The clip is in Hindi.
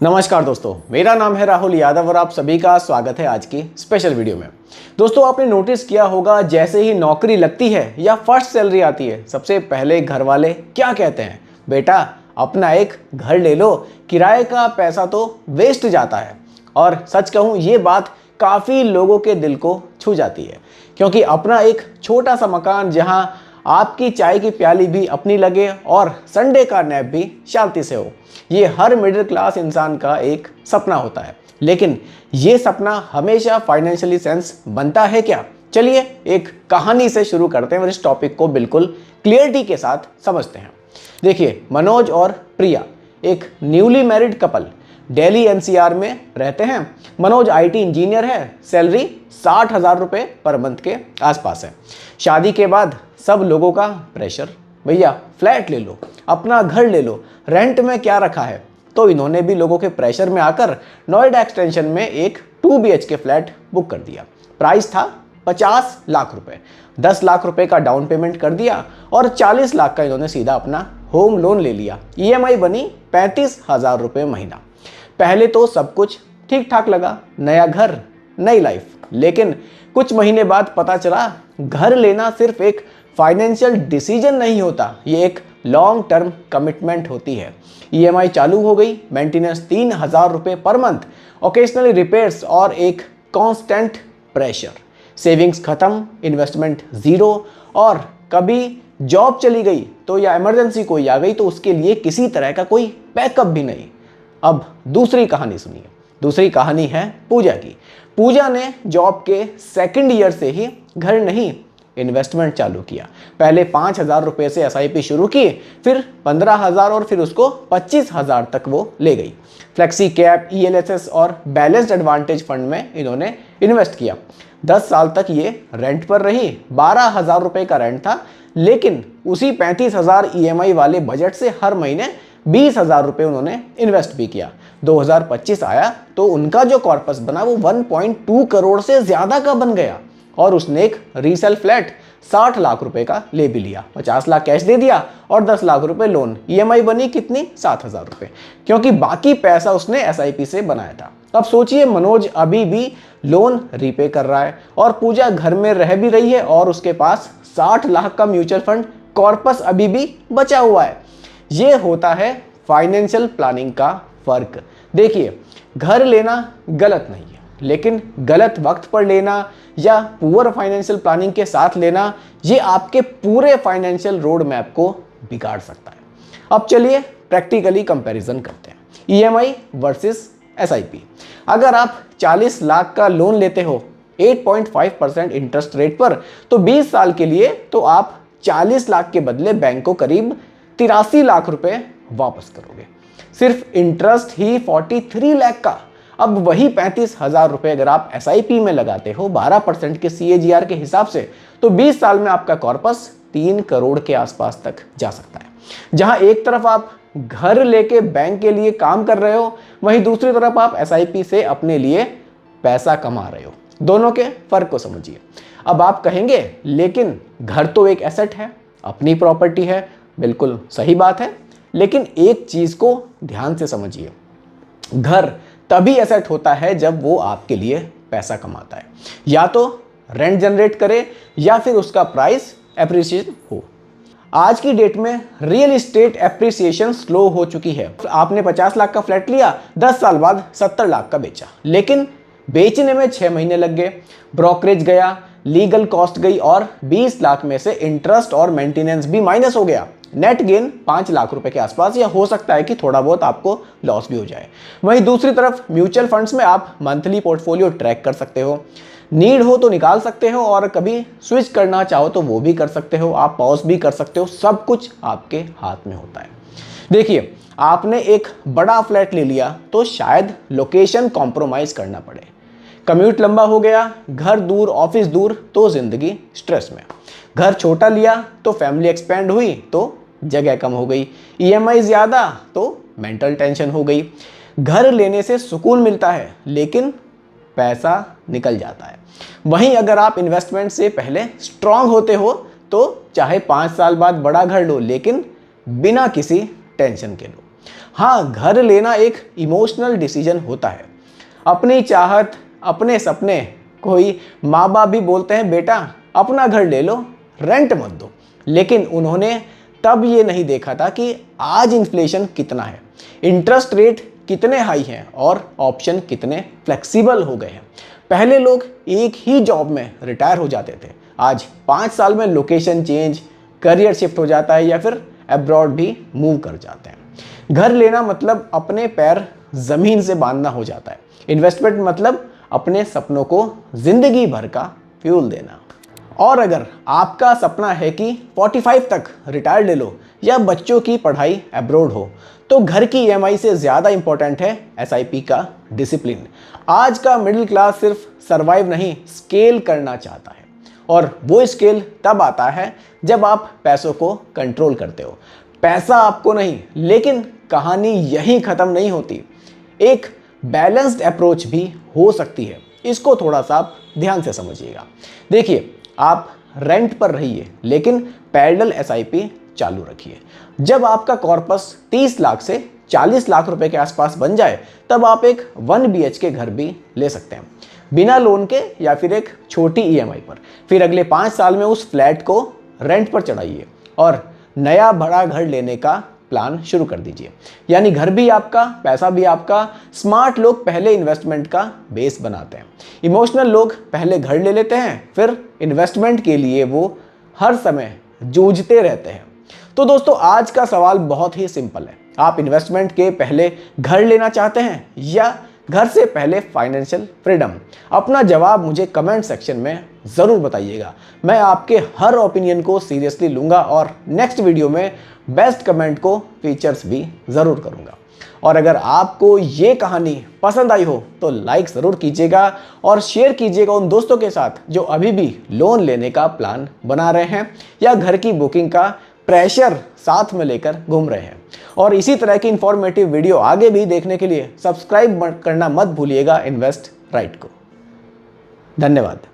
नमस्कार दोस्तों, मेरा नाम है राहुल यादव और आप सभी का स्वागत है आज की स्पेशल वीडियो में। दोस्तों, आपने नोटिस किया होगा जैसे ही नौकरी लगती है या फर्स्ट सैलरी आती है, सबसे पहले घर वाले क्या कहते हैं? बेटा अपना एक घर ले लो, किराए का पैसा तो वेस्ट जाता है। और सच कहूँ, ये बात काफ़ी लोगों के दिल को छू जाती है, क्योंकि अपना एक छोटा सा मकान जहाँ आपकी चाय की प्याली भी अपनी लगे और संडे का नैप भी शांति से हो, ये हर मिडिल क्लास इंसान का एक सपना होता है। लेकिन ये सपना हमेशा फाइनेंशियली सेंस बनता है क्या? चलिए एक कहानी से शुरू करते हैं और इस टॉपिक को बिल्कुल क्लियरिटी के साथ समझते हैं। देखिए, मनोज और प्रिया एक newly married couple Delhi NCR में रहते हैं। मनोज आईटी इंजीनियर है, सैलरी 60,000 रुपये पर मंथ के आसपास है। शादी के बाद सब लोगों का प्रेशर, भैया फ्लैट ले लो, अपना घर ले लो, रेंट में क्या रखा है। तो इन्होंने भी लोगों के प्रेशर में आकर नोएडा एक्सटेंशन में एक 2 BHK फ्लैट बुक कर दिया। प्राइस था 50 लाख रुपए, 10 लाख रुपए का डाउन पेमेंट कर दिया और 40 लाख का इन्होंने सीधा अपना होम लोन ले लिया। ईएमआई बनी 35,000 रुपये महीना। पहले तो सब कुछ ठीक ठाक लगा, नया घर नई लाइफ। लेकिन कुछ महीने बाद पता चला घर लेना सिर्फ एक फाइनेंशियल डिसीजन नहीं होता, ये एक लॉन्ग टर्म कमिटमेंट होती है। ईएमआई चालू हो गई, मेंटेनेंस 3,000 रुपये पर मंथ, ओकेजनली रिपेयर्स और एक कांस्टेंट प्रेशर। सेविंग्स खत्म, इन्वेस्टमेंट जीरो, और कभी जॉब चली गई तो या इमरजेंसी कोई आ गई तो उसके लिए किसी तरह का कोई बैकअप भी नहीं। अब दूसरी कहानी सुनिए। दूसरी कहानी है पूजा की। पूजा ने जॉब के सेकंड ईयर से ही घर नहीं, इन्वेस्टमेंट चालू किया। पहले 5,000 रुपये से एसआईपी शुरू की, फिर 15,000 और फिर उसको 25,000 तक वो ले गई। फ्लेक्सी कैप, ईएलएसएस और बैलेंस्ड एडवांटेज फंड में इन्होंने इन्वेस्ट किया। 10 साल तक ये रेंट पर रही। 12,000 रुपये का रेंट था, लेकिन उसी 35,000 ईएमआई वाले बजट से हर महीने 20,000 रुपये उन्होंने इन्वेस्ट भी किया। 2025 आया तो उनका जो कॉर्पस बना वो 1.2 करोड़ से ज्यादा का बन गया। और उसने एक रीसेल फ्लैट 60 लाख रुपए का ले भी लिया, 50 लाख कैश दे दिया और 10 लाख रुपए लोन। ईएमआई बनी कितनी? 7,000 रुपये, क्योंकि बाकी पैसा उसने एसआईपी से बनाया था। अब सोचिए, मनोज अभी भी लोन रीपे कर रहा है और पूजा घर में रह भी रही है और उसके पास 60 लाख का म्यूचुअल फंड कॉर्पस अभी भी बचा हुआ है। ये होता है फाइनेंशियल प्लानिंग का फर्क। देखिए, घर लेना गलत नहीं है, लेकिन गलत वक्त पर लेना या पुअर फाइनेंशियल प्लानिंग के साथ लेना, ये आपके पूरे फाइनेंशियल रोड मैप को बिगाड़ सकता है। अब चलिए प्रैक्टिकली कंपैरिजन करते हैं, ईएमआई वर्सेस एसआईपी। अगर आप 40 लाख का लोन लेते हो 8.5% इंटरेस्ट रेट पर, तो 20 साल के लिए तो आप 40 लाख के बदले बैंक को करीब 83 लाख रुपए वापस करोगे। सिर्फ इंटरेस्ट ही 43 लाख का। अब वही 35,000 रुपए अगर आप एसआईपी में लगाते हो 12% के सीएजीआर के हिसाब से, तो 20 साल में आपका कॉर्पस 3 करोड़ के आसपास तक जा सकता है। जहां एक तरफ आप घर लेके बैंक के लिए काम कर रहे हो, वहीं दूसरी तरफ आप एसआईपी से अपने लिए पैसा कमा रहे हो। दोनों के फर्क को समझिए। अब आप कहेंगे, लेकिन घर तो एक एसेट है, अपनी प्रॉपर्टी है। बिल्कुल सही बात है, लेकिन एक चीज को ध्यान से समझिए, घर तभी एसेट होता है जब वो आपके लिए पैसा कमाता है, या तो रेंट जनरेट करे या फिर उसका प्राइस एप्रिसिएट हो। आज की डेट में रियल एस्टेट एप्रिसिएशन स्लो हो चुकी है। आपने 50 लाख का फ्लैट लिया, 10 साल बाद 70 लाख का बेचा, लेकिन बेचने में 6 महीने लग गए, ब्रोकरेज गया, लीगल कॉस्ट गई और 20 लाख में से इंटरेस्ट और मेंटेनेंस भी माइनस हो गया। नेट गेन 5 लाख रुपए के आसपास, या हो सकता है कि थोड़ा बहुत आपको लॉस भी हो जाए। वहीं दूसरी तरफ म्यूचुअल फंड्स में आप मंथली पोर्टफोलियो ट्रैक कर सकते हो, नीड हो तो निकाल सकते हो और कभी स्विच करना चाहो तो वो भी कर सकते हो, आप पॉज भी कर सकते हो। सब कुछ आपके हाथ में होता है। देखिए, आपने एक बड़ा फ्लैट ले लिया तो शायद लोकेशन कॉम्प्रोमाइज करना पड़े, कम्यूट लंबा हो गया, घर दूर, ऑफिस दूर, तो जिंदगी स्ट्रेस में। घर छोटा लिया तो फैमिली एक्सपेंड हुई तो जगह कम हो गई, ईएमआई ज्यादा तो मेंटल टेंशन हो गई। घर लेने से सुकून मिलता है, लेकिन पैसा निकल जाता है। वहीं अगर आप इन्वेस्टमेंट से पहले स्ट्रांग होते हो तो चाहे 5 साल बाद बड़ा घर लो, लेकिन बिना किसी टेंशन के लो। हाँ, घर लेना एक इमोशनल डिसीजन होता है। अपनी चाहत, अपने सपने, कोई माँ बाप भी बोलते हैं बेटा अपना घर ले लो, रेंट मत दो। लेकिन उन्होंने तब ये नहीं देखा था कि आज इन्फ्लेशन कितना है, इंटरेस्ट रेट कितने हाई हैं और ऑप्शन कितने फ्लेक्सिबल हो गए हैं। पहले लोग एक ही जॉब में रिटायर हो जाते थे, आज 5 साल में लोकेशन चेंज, करियर शिफ्ट हो जाता है या फिर अब्रॉड भी मूव कर जाते हैं। घर लेना मतलब अपने पैर जमीन से बांधना हो जाता है। इन्वेस्टमेंट मतलब अपने सपनों को जिंदगी भर का फ्यूल देना। और अगर आपका सपना है कि 45 तक रिटायर ले लो या बच्चों की पढ़ाई अब्रॉड हो, तो घर की ईएमआई से ज़्यादा इंपॉर्टेंट है एसआईपी का डिसिप्लिन। आज का मिडिल क्लास सिर्फ सर्वाइव नहीं, स्केल करना चाहता है। और वो स्केल तब आता है जब आप पैसों को कंट्रोल करते हो। पैसा आपको नहीं, लेकिन कहानी यहीं ख़त्म नहीं होती। एक बैलेंस्ड अप्रोच भी हो सकती है, इसको थोड़ा सा आप ध्यान से समझिएगा। देखिए, आप रेंट पर रहिए लेकिन पैरेलल एसआईपी चालू रखिए। जब आपका कॉर्पस 30 लाख से 40 लाख रुपए के आसपास बन जाए, तब आप एक 1 BHK घर भी ले सकते हैं, बिना लोन के या फिर एक छोटी ईएमआई पर। फिर अगले 5 साल में उस फ्लैट को रेंट पर चढ़ाइए और नया बड़ा घर लेने का प्लान शुरू कर दीजिए। यानी घर भी आपका, पैसा भी आपका। स्मार्ट लोग पहले इन्वेस्टमेंट का बेस बनाते हैं, इमोशनल लोग पहले घर ले लेते हैं, फिर इन्वेस्टमेंट के लिए वो हर समय जूझते रहते हैं। तो दोस्तों, आज का सवाल बहुत ही सिंपल है। आप इन्वेस्टमेंट के पहले घर लेना चाहते हैं या घर से पहले फाइनेंशियल फ्रीडम? अपना जवाब मुझे कमेंट सेक्शन में ज़रूर बताइएगा। मैं आपके हर ओपिनियन को सीरियसली लूँगा और नेक्स्ट वीडियो में बेस्ट कमेंट को फीचर्स भी ज़रूर करूँगा। और अगर आपको ये कहानी पसंद आई हो तो लाइक ज़रूर कीजिएगा और शेयर कीजिएगा उन दोस्तों के साथ जो अभी भी लोन लेने का प्लान बना रहे हैं या घर की बुकिंग का प्रेशर साथ में लेकर घूम रहे हैं। और इसी तरह की इंफॉर्मेटिव वीडियो आगे भी देखने के लिए सब्सक्राइब करना मत भूलिएगा इन्वेस्ट राइट को। धन्यवाद।